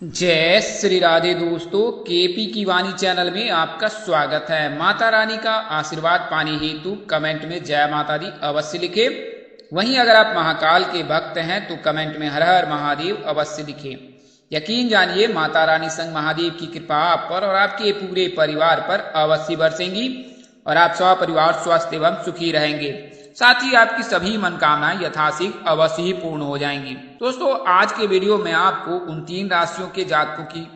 जय श्री राधे दोस्तों, केपी की वाणी चैनल में आपका स्वागत है। माता रानी का आशीर्वाद पाने हेतु कमेंट में जय माता दी अवश्य लिखें। वहीं अगर आप महाकाल के भक्त हैं तो कमेंट में हर हर महादेव अवश्य लिखें। यकीन जानिए माता रानी संग महादेव की कृपा आप पर और आपके पूरे परिवार पर अवश्य बरसेंगी और आप सपरिवार स्वस्थ एवं सुखी रहेंगे। साथ ही आपकी सभी मनोकामनाएं यथाशीघ्र अवश्य ही पूर्ण हो जाएंगी। दोस्तों, आज के वीडियो में आपको उन 3 राशियों के जातकों की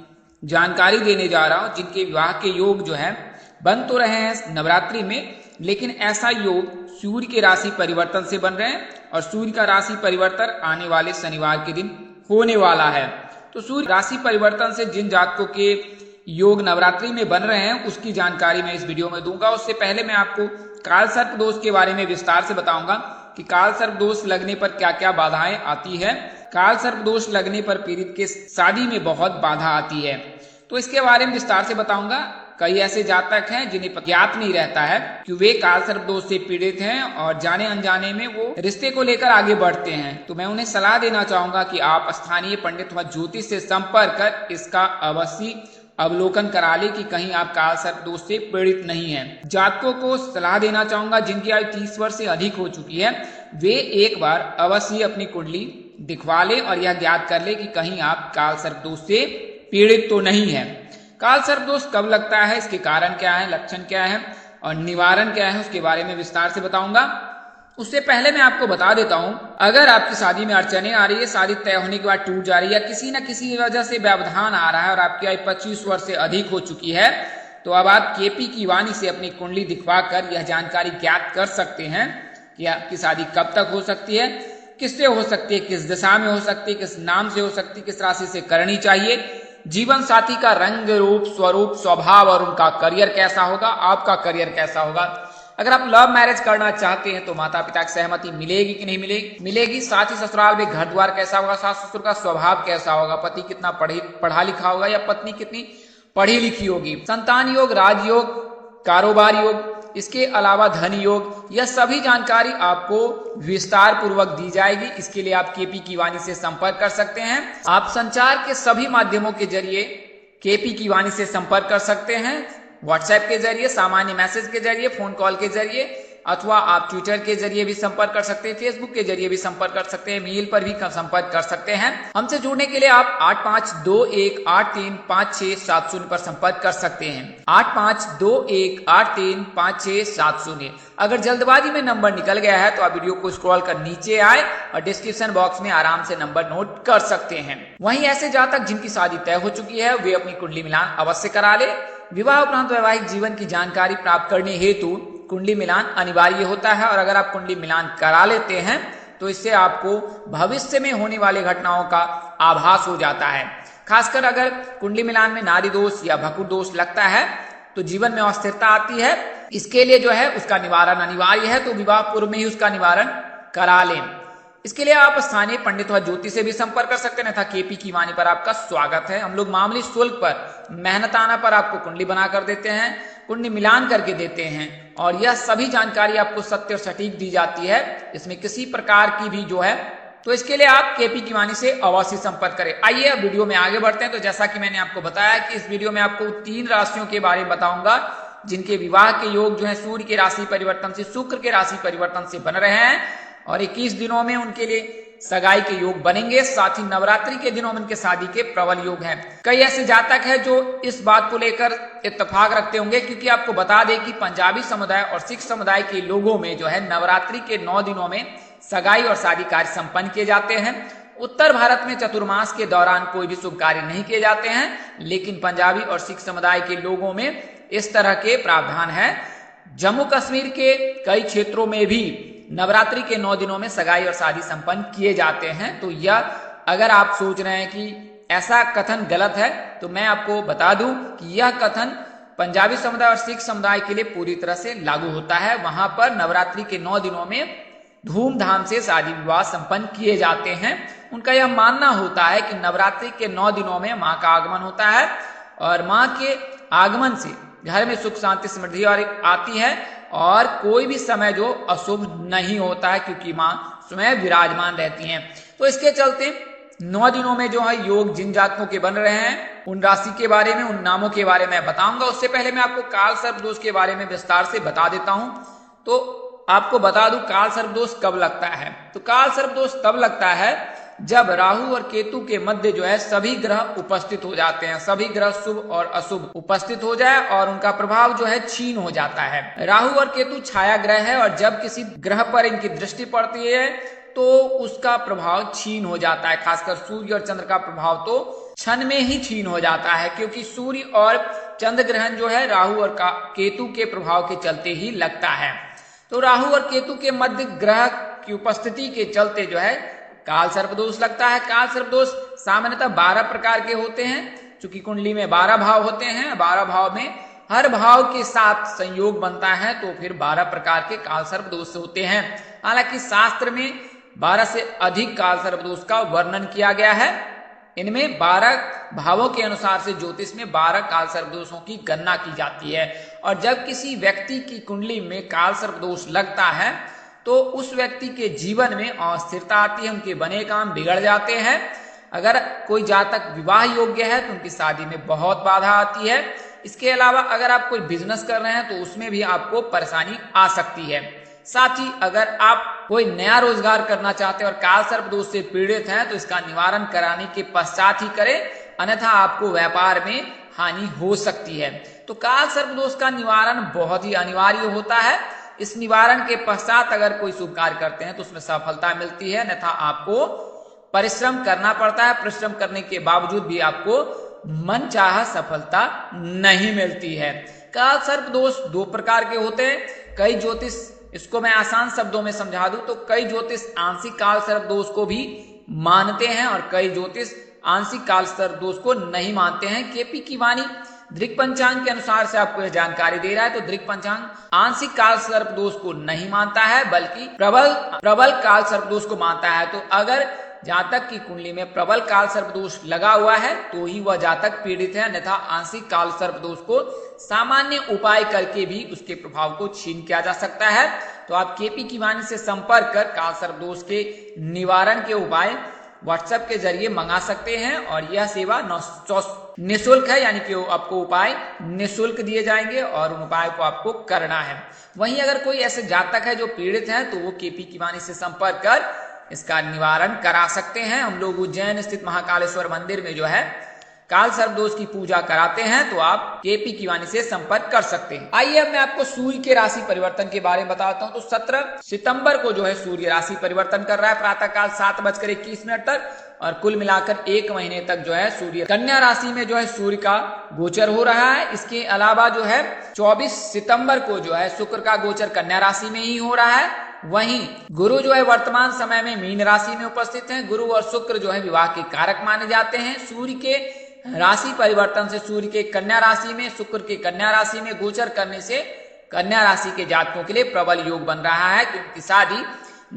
जानकारी देने जा रहा हूं जिनके विवाह के योग जो है बन तो रहे हैं नवरात्रि में, लेकिन ऐसा योग सूर्य के राशि परिवर्तन से बन रहे हैं और सूर्य का राशि परिवर्तन आने वाले शनिवार के दिन होने वाला है। तो सूर्य राशि परिवर्तन से जिन जातकों के योग नवरात्रि में बन रहे हैं उसकी जानकारी मैं इस वीडियो में दूंगा। उससे पहले मैं आपको काल सर्प दोष के बारे में विस्तार से बताऊंगा कि काल सर्प दोष लगने पर क्या क्या बाधाएं आती है। काल सर्प दोष लगने पर पीड़ित के शादी में बहुत बाधा आती है, तो इसके बारे में विस्तार से बताऊंगा। कई ऐसे जातक हैं जिन्हें ज्ञात नहीं रहता है कि वे काल सर्प दोष से पीड़ित हैं और जाने अनजाने में वो रिश्ते को लेकर आगे बढ़ते हैं। तो मैं उन्हें सलाह देना चाहूंगा कि आप स्थानीय पंडित व ज्योतिष से संपर्क कर इसका अवश्य अवलोकन करा ले कि कहीं आप काल सर्प दोष से पीड़ित नहीं हैं। जातकों को सलाह देना चाहूंगा जिनकी आयु 30 वर्ष से अधिक हो चुकी है, वे एक बार अवश्य अपनी कुंडली दिखवा ले और यह ज्ञात कर ले कि कहीं आप काल सर्प दोष से पीड़ित तो नहीं है। काल सर्प दोष कब लगता है, इसके कारण क्या है, लक्षण क्या है और निवारण क्या है, उसके बारे में विस्तार से बताऊंगा। उससे पहले मैं आपको बता देता हूं, अगर आपकी शादी में अड़चने आ रही है, शादी तय होने के बाद टूट जा रही है, किसी न किसी वजह से व्यवधान आ रहा है और आपकी आयु 25 वर्ष से अधिक हो चुकी है, तो अब आप केपी की वाणी से अपनी कुंडली दिखवा कर यह जानकारी ज्ञात कर सकते हैं कि आपकी शादी कब तक हो सकती है, किससे हो सकती है, किस दिशा में हो सकती है, किस नाम से हो सकती है, किस राशि से करनी चाहिए, जीवन साथी का रंग रूप स्वरूप स्वभाव और उनका करियर कैसा होगा, आपका करियर कैसा होगा। अगर आप लव मैरिज करना चाहते हैं तो माता पिता की सहमति मिलेगी कि नहीं मिलेगी। साथ ही ससुराल में घर द्वार कैसा होगा, सास ससुर का स्वभाव कैसा होगा, पति कितना पढ़ा लिखा होगा या पत्नी कितनी पढ़ी लिखी होगी, संतान योग, राजयोग, कारोबार योग, इसके अलावा धन योग, यह सभी जानकारी आपको विस्तार पूर्वक दी जाएगी। इसके लिए आप केपी की वाणी से संपर्क कर सकते हैं। आप संचार के सभी माध्यमों के जरिए केपी की वाणी से संपर्क कर सकते हैं, व्हाट्सएप के जरिए, सामान्य मैसेज के जरिए, फोन कॉल के जरिए, अथवा आप ट्विटर के जरिए भी संपर्क कर सकते हैं, फेसबुक के जरिए भी संपर्क कर सकते हैं, मेल पर भी संपर्क कर सकते हैं। हमसे जुड़ने के लिए आप 8521835670 पर संपर्क कर सकते हैं। 8521835670। अगर जल्दबाजी में नंबर निकल गया है तो आप वीडियो को स्क्रॉल कर नीचे आए और डिस्क्रिप्शन बॉक्स में आराम से नंबर नोट कर सकते हैं। वहीं ऐसे जातक जिनकी शादी तय हो चुकी है वे अपनी कुंडली मिलान अवश्य करा ले। विवाह उपरांत वैवाहिक जीवन की जानकारी प्राप्त करने हेतु कुंडली मिलान अनिवार्य होता है और अगर आप कुंडली मिलान करा लेते हैं तो इससे आपको भविष्य में होने वाली घटनाओं का आभास हो जाता है। खासकर अगर कुंडली मिलान में नारी दोष या भकुर दोष लगता है तो जीवन में अस्थिरता आती है। इसके लिए जो है उसका निवारण अनिवार्य है, तो विवाह पूर्व में ही उसका निवारण करा लें। इसके लिए आप स्थानीय पंडित व ज्योतिष से भी संपर्क कर सकते हैं। तथा केपी की वाणी पर आपका स्वागत है। हम लोग मामूली शुल्क पर, मेहनताना पर आपको कुंडली बना कर देते हैं, कुंडली मिलान करके देते हैं और यह सभी जानकारी आपको सत्य और सटीक दी जाती है, इसमें किसी प्रकार की भी जो है, तो इसके लिए आप केपी की वाणी से अवश्य संपर्क करें। आइए अब वीडियो में आगे बढ़ते हैं। तो जैसा कि मैंने आपको बताया कि इस वीडियो में आपको 3 राशियों के बारे में बताऊंगा जिनके विवाह के योग जो है सूर्य के राशि परिवर्तन से, शुक्र के राशि परिवर्तन से बन रहे हैं और 21 दिनों में उनके लिए सगाई के योग बनेंगे। साथ ही नवरात्रि के दिनों में उनके शादी के प्रबल योग हैं। कई ऐसे जातक हैं जो इस बात को लेकर इत्तेफाक रखते होंगे, क्योंकि आपको बता दें कि पंजाबी समुदाय और सिख समुदाय के लोगों में जो है नवरात्रि के 9 दिनों में सगाई और शादी कार्य संपन्न किए जाते हैं। उत्तर भारत में चतुर्मास के दौरान कोई भी शुभ कार्य नहीं किए जाते हैं, लेकिन पंजाबी और सिख समुदाय के लोगों में इस तरह के प्रावधान है। जम्मू कश्मीर के कई क्षेत्रों में भी नवरात्रि के 9 दिनों में सगाई और शादी संपन्न किए जाते हैं। तो यह, अगर आप सोच रहे हैं कि ऐसा कथन गलत है, तो मैं आपको बता दूं कि यह कथन पंजाबी समुदाय और सिख समुदाय के लिए पूरी तरह से लागू होता है। वहां पर नवरात्रि के 9 दिनों में धूमधाम से शादी विवाह संपन्न किए जाते हैं। उनका यह मानना होता है कि नवरात्रि के 9 दिनों में माँ का आगमन होता है और माँ के आगमन से घर में सुख शांति समृद्धि आती है और कोई भी समय जो अशुभ नहीं होता है, क्योंकि माँ स्वयं विराजमान रहती हैं। तो इसके चलते 9 दिनों में जो है योग जिन जातकों के बन रहे हैं उन राशि के बारे में, उन नामों के बारे में बताऊंगा। उससे पहले मैं आपको काल सर्प दोष के बारे में विस्तार से बता देता हूं। तो आपको बता दूं काल सर्प दोष कब लगता है। तो काल सर्प दोष तब लगता है जब राहु और केतु के मध्य जो है सभी ग्रह उपस्थित हो जाते हैं, सभी ग्रह शुभ और अशुभ उपस्थित हो जाए और उनका प्रभाव जो है क्षीण हो जाता है। राहु और केतु छाया ग्रह है और जब किसी ग्रह पर इनकी दृष्टि पड़ती है तो उसका प्रभाव क्षीण हो जाता है। खासकर सूर्य और चंद्र का प्रभाव तो क्षण में ही क्षीण हो जाता है, क्योंकि सूर्य और चंद्र ग्रहण जो है राहु और केतु के प्रभाव के चलते ही लगता है। तो राहु और केतु के मध्य ग्रह की उपस्थिति के चलते जो है काल सर्प दोष लगता है। काल सर्प दोष सामान्यतः 12 प्रकार के होते हैं। चूंकि कुंडली में 12 भाव होते हैं, 12 भाव में हर भाव के साथ संयोग बनता है, तो फिर 12 प्रकार के काल सर्प दोष होते हैं। हालांकि शास्त्र में 12 से अधिक काल सर्प दोष का वर्णन किया गया है। इनमें 12 भावों के अनुसार से ज्योतिष में 12 काल सर्प दोषों की गणना की जाती है। और जब किसी व्यक्ति की कुंडली में काल सर्प दोष लगता है तो उस व्यक्ति के जीवन में अस्थिरता आती है, उनके बने काम बिगड़ जाते हैं। अगर कोई जातक विवाह योग्य है तो उनकी शादी में बहुत बाधा आती है। इसके अलावा अगर आप कोई बिजनेस कर रहे हैं तो उसमें भी आपको परेशानी आ सकती है। साथ ही अगर आप कोई नया रोजगार करना चाहते हैं और काल सर्प दोष से पीड़ित हैं तो इसका निवारण कराने के पश्चात ही करें, अन्यथा आपको व्यापार में हानि हो सकती है। तो काल सर्प दोष का निवारण बहुत ही अनिवार्य होता है। इस निवारण के पश्चात अगर कोई शुभ कार्य करते हैं तो उसमें सफलता मिलती है, अन्यथा आपको परिश्रम करना पड़ता है। परिश्रम करने के बावजूद भी आपको मनचाहा सफलता नहीं मिलती है। काल सर्प दोष 2 प्रकार के होते हैं। कई ज्योतिष, इसको मैं आसान शब्दों में समझा दूं तो कई ज्योतिष आंशिक काल सर्प दोष को भी मानते हैं और कई ज्योतिष आंशिक काल सर्प दोष को नहीं मानते हैं। केपी की वाणी दृक पंचांग के अनुसार से आपको यह जानकारी दे रहा है। तो दृक पंचांग आंशिक काल सर्प दोष को नहीं मानता है, बल्कि प्रबल काल सर्प दोष को मानता है। तो अगर जातक की कुंडली में प्रबल काल सर्प दोष लगा हुआ है तो ही वह जातक पीड़ित है, अन्यथा आंशिक काल सर्प दोष को सामान्य उपाय करके भी उसके प्रभाव को छीन किया जा सकता है। तो आप केपी की वाणी से संपर्क कर काल सर्प दोष के निवारण के उपाय व्हाट्सएप के जरिए मंगा सकते हैं और यह सेवा निःशुल्क है, यानी कि आपको उपाय निःशुल्क दिए जाएंगे और उन उपाय को आपको करना है। वहीं अगर कोई ऐसे जातक है जो पीड़ित है तो वो केपी की वाणी से संपर्क कर इसका निवारण करा सकते हैं। हम लोग उज्जैन स्थित महाकालेश्वर मंदिर में जो है काल सर्प दोष की पूजा कराते हैं, तो आप केपी की वाणी से संपर्क कर सकते हैं। आइए अब मैं आपको सूर्य के राशि परिवर्तन के बारे में बताता हूं। तो 17 सितंबर को जो है सूर्य राशि परिवर्तन कर रहा है प्रातःकाल 7:21 तक, और कुल मिलाकर 1 महीने तक जो है सूर्य कन्या राशि में जो है सूर्य का गोचर हो रहा है। इसके अलावा जो है 24 सितंबर को जो है शुक्र का गोचर कन्या राशि में ही हो रहा है। वहीं गुरु जो है वर्तमान समय में मीन राशि में उपस्थित हैं। गुरु और शुक्र जो है विवाह के कारक माने जाते हैं। सूर्य के राशि परिवर्तन से सूर्य के कन्या राशि में, शुक्र के कन्या राशि में गोचर करने से कन्या राशि के जातकों के लिए प्रबल योग बन रहा है कि उनकी शादी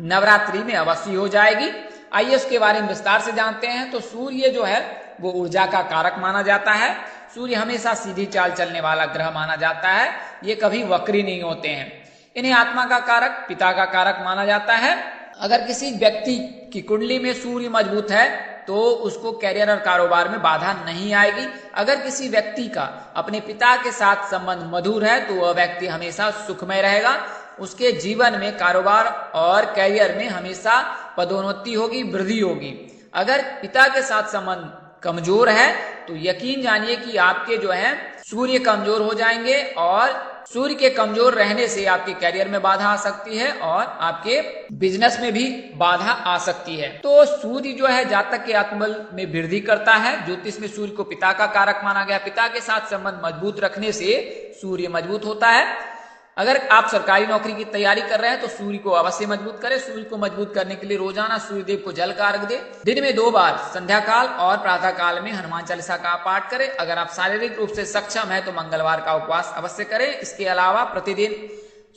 नवरात्रि में अवश्य हो जाएगी। आइए उसके बारे में विस्तार से जानते हैं। तो सूर्य जो है वो ऊर्जा का कारक माना जाता है। सूर्य हमेशा सीधी चाल चलने वाला ग्रह माना जाता है, ये कभी वक्री नहीं होते हैं। इन्हें आत्मा का कारक, पिता का कारक माना जाता है। अगर किसी व्यक्ति की कुंडली में सूर्य मजबूत है तो उसको कैरियर और कारोबार में बाधा नहीं आएगी। अगर किसी व्यक्ति का अपने पिता के साथ संबंध मधुर है तो वह व्यक्ति हमेशा सुखमय रहेगा। उसके जीवन में कारोबार और कैरियर में हमेशा पदोन्नति होगी, वृद्धि होगी। अगर पिता के साथ संबंध कमजोर है तो यकीन जानिए कि आपके जो है सूर्य कमजोर हो जाएंगे और सूर्य के कमजोर रहने से आपके कैरियर में बाधा आ सकती है और आपके बिजनेस में भी बाधा आ सकती है। तो सूर्य जो है जातक के आत्मबल में वृद्धि करता है। ज्योतिष में सूर्य को पिता का कारक माना गया। पिता के साथ संबंध मजबूत रखने से सूर्य मजबूत होता है। अगर आप सरकारी नौकरी की तैयारी कर रहे हैं तो सूर्य को अवश्य मजबूत करें। सूर्य को मजबूत करने के लिए रोजाना सूर्य देव को जल का अर्घ दे। दिन में 2 बार संध्या काल और प्रातः काल में हनुमान चालीसा का पाठ करें। अगर आप शारीरिक रूप से सक्षम है तो मंगलवार का उपवास अवश्य करें। इसके अलावा प्रतिदिन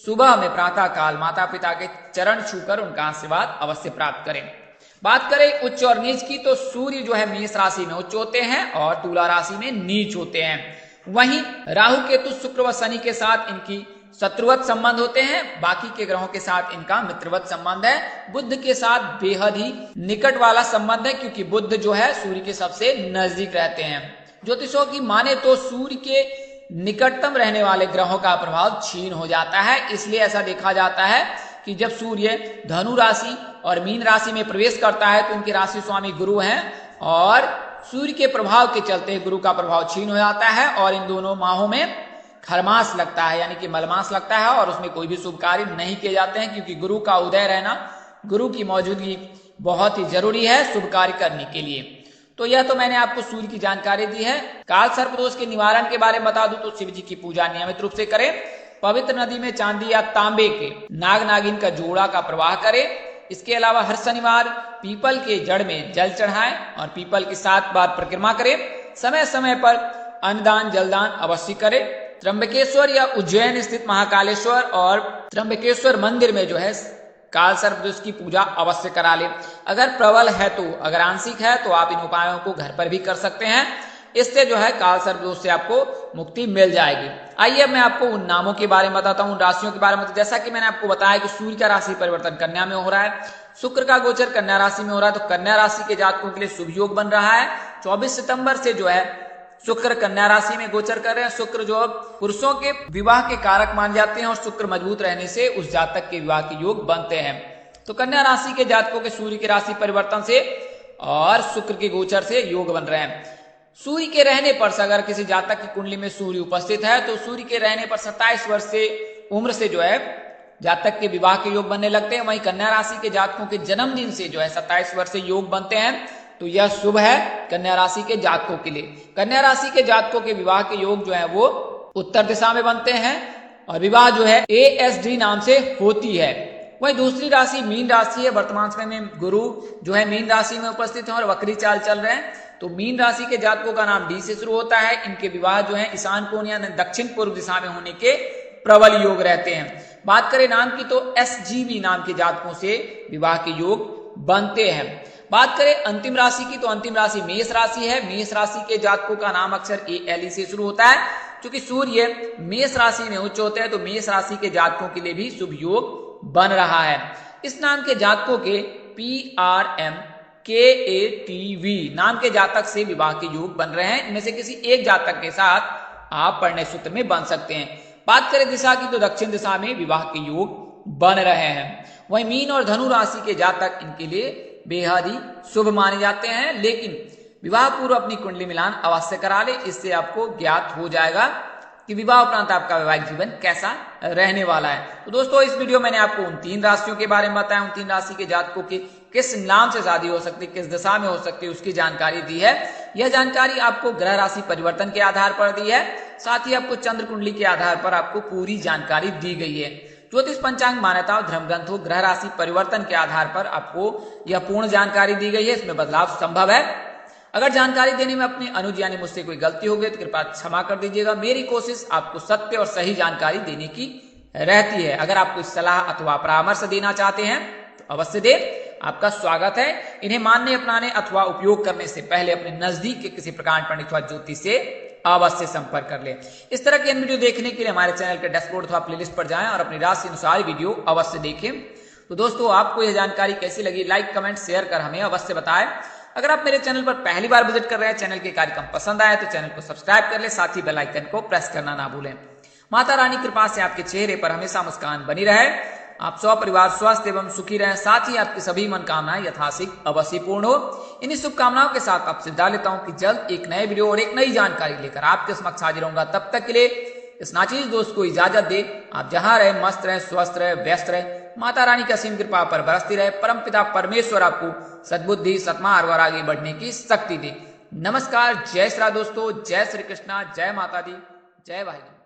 सुबह में प्रातः काल माता पिता के चरण छूकर उनका आशीर्वाद अवश्य प्राप्त करें। बात करें उच्च और नीच की, तो सूर्य जो है मेष राशि में उच्च होते हैं और तुला राशि में नीच होते हैं। वहीं राहु केतु शुक्र व शनि के साथ इनकी शत्रुवत संबंध होते हैं, बाकी के ग्रहों के साथ इनका मित्रवत संबंध है। बुध के साथ बेहद ही निकट वाला संबंध है, क्योंकि बुध जो है सूर्य के सबसे नजदीक रहते हैं। ज्योतिषों की माने तो सूर्य के निकटतम रहने वाले ग्रहों का प्रभाव क्षीण हो जाता है। इसलिए ऐसा देखा जाता है कि जब सूर्य धनु राशि और मीन राशि में प्रवेश करता है तो इनके राशि स्वामी गुरु हैं, और सूर्य के प्रभाव के चलते गुरु का प्रभाव क्षीण हो जाता है और इन दोनों माहों में खरमास लगता है, यानी कि मलमास लगता है, और उसमें कोई भी शुभ कार्य नहीं किए जाते हैं, क्योंकि गुरु का उदय रहना, गुरु की मौजूदगी बहुत ही जरूरी है शुभ कार्य करने के लिए। तो यह तो मैंने आपको सूर्य की जानकारी दी है। काल सर्प दोष के निवारण के बारे में बता दूं तो शिव जी की पूजा नियमित रूप से करें। पवित्र नदी में चांदी या तांबे के नाग नागिन का जोड़ा का प्रवाह करें। इसके अलावा हर शनिवार पीपल के जड़ में जल चढ़ाएं और पीपल की 7 बार परिक्रमा करें। समय समय पर अन्नदान जलदान अवश्य करें। त्र्यंबकेश्वर या उज्जैन स्थित महाकालेश्वर और त्र्यंबकेश्वर मंदिर में जो है काल सर्प दोष की पूजा अवश्य करा ले। अगर प्रबल है तो, अगर आंशिक है तो आप इन उपायों को घर पर भी कर सकते हैं। इससे जो है काल सर्प दोष से आपको मुक्ति मिल जाएगी। आइए अब मैं आपको उन नामों के बारे में बताता हूं, उन राशियों के बारे में। जैसा कि मैंने आपको बताया कि सूर्य का राशि परिवर्तन कन्या में हो रहा है, शुक्र का गोचर कन्या राशि में हो रहा है, तो कन्या राशि के जातकों के लिए शुभ योग बन रहा है। 24 सितंबर से जो है शुक्र कन्या राशि में गोचर कर रहे हैं। शुक्र जो पुरुषों के विवाह के कारक मान जाते हैं और शुक्र मजबूत रहने से उस जातक के विवाह के योग बनते हैं। तो कन्या राशि के जातकों के सूर्य की राशि परिवर्तन से और शुक्र के गोचर से योग बन रहे हैं। सूर्य के रहने पर अगर किसी जातक की कुंडली में सूर्य उपस्थित है तो सूर्य के रहने पर 27 वर्ष से उम्र से जो है जातक के विवाह के योग बनने लगते हैं। वहीं कन्या राशि के जातकों के जन्मदिन से जो है 27 वर्ष से योग बनते हैं, तो यह शुभ है कन्या राशि के जातकों के लिए। कन्या राशि के जातकों के विवाह के योग जो है वो उत्तर दिशा में बनते हैं और विवाह जो है ASD नाम से होती है। वही दूसरी राशि मीन राशि है। वर्तमान समय में गुरु जो है मीन राशि में उपस्थित है और वक्री चाल चल रहे हैं, तो मीन राशि के जातकों का नाम डी से शुरू होता है। इनके विवाह जो है ईशान कोण या दक्षिण पूर्व दिशा में होने के प्रबल योग रहते हैं। बात करें नाम की तो SGB नाम के जातकों से विवाह के योग बनते हैं। बात करें अंतिम राशि की तो अंतिम राशि मेष राशि है। मेष राशि के जातकों का नाम अक्षर ALE से शुरू होता है। क्योंकि सूर्य मेष राशि में उच्च होते हैं तो मेष राशि के जातकों के लिए भी शुभ योग बन रहा है। इस नाम के जातकों के PRMKATV नाम के जातक से विवाह के योग बन रहे हैं। इनमें से किसी एक जातक के साथ आप परिणय सूत्र में बन सकते हैं। बात करें दिशा की तो दक्षिण दिशा में विवाह के योग बन रहे हैं। वहीं मीन और धनु राशि के जातक इनके लिए बेहद ही शुभ माने जाते हैं, लेकिन विवाह पूर्व अपनी कुंडली मिलान अवश्य करा ले। इससे आपको ज्ञात हो जाएगा कि विवाह उपरांत आपका वैवाहिक जीवन कैसा रहने वाला है। तो दोस्तों इस वीडियो मैंने आपको उन 3 राशियों के बारे में बताया। उन 3 राशि के जातकों की किस नाम से शादी हो सकती है, किस दिशा में हो सकती है, उसकी जानकारी दी है। यह जानकारी आपको ग्रह राशि परिवर्तन के आधार पर दी है, साथ ही आपको चंद्र कुंडली के आधार पर आपको पूरी जानकारी दी गई है। ज्योतिष पंचांग मान्यताओं धर्म ग्रंथों ग्रह राशि परिवर्तन के आधार पर आपको यह पूर्ण जानकारी दी गई है। इसमें बदलाव संभव है। अगर जानकारी देने में अपने अनुज यानी मुझसे कोई गलती हो गई तो कृपया क्षमा कर दीजिएगा। मेरी कोशिश आपको सत्य और सही जानकारी देने की रहती है। अगर आप कोई सलाह अथवा परामर्श देना चाहते हैं तो अवश्य दें, आपका स्वागत है। इन्हें मानने अपनाने अथवा उपयोग करने से पहले अपने नजदीक के किसी प्रकार पंडित अथवा ज्योतिष से अवश्य संपर्क कर ले। इस तरह के वीडियो देखने के लिए हमारे चैनल के डैशबोर्ड अथवा प्लेलिस्ट पर जाएं और अपनी राशि अनुसार वीडियो अवश्य देखें। तो दोस्तों आपको यह जानकारी कैसी लगी, लाइक कमेंट शेयर कर हमें अवश्य बताएं। अगर आप मेरे चैनल पर पहली बार विजिट कर रहे हैं, चैनल के कार्यक्रम पसंद आए तो चैनल को सब्सक्राइब कर ले, साथ ही बेल आइकन को प्रेस करना ना भूलें। माता रानी कृपा से आपके चेहरे पर हमेशा मुस्कान बनी रहे, आप परिवार स्वस्थ एवं सुखी रहें, साथ ही आपकी सभी मनोकामनाएं यथाशीघ्र अवश्य पूर्ण हो। इन्हीं शुभकामनाओं के साथ आपसे विदा लेता हूं कि जल्द एक नए वीडियो और एक नई जानकारी लेकर आपके समक्ष हाजिर होऊंगा। तब तक के लिए इस नाचीज दोस्त को इजाजत दे। आप जहां रहे मस्त रहे, स्वस्थ रहे, व्यस्त रहे। माता रानी की असीम कृपा पर बरसती रहे। परमपिता परमेश्वर आपको सद्बुद्धि सत्मार्ग और आगे बढ़ने की शक्ति दे। नमस्कार, जय श्री राम दोस्तों, जय श्री कृष्णा, जय माता दी, जय भाई।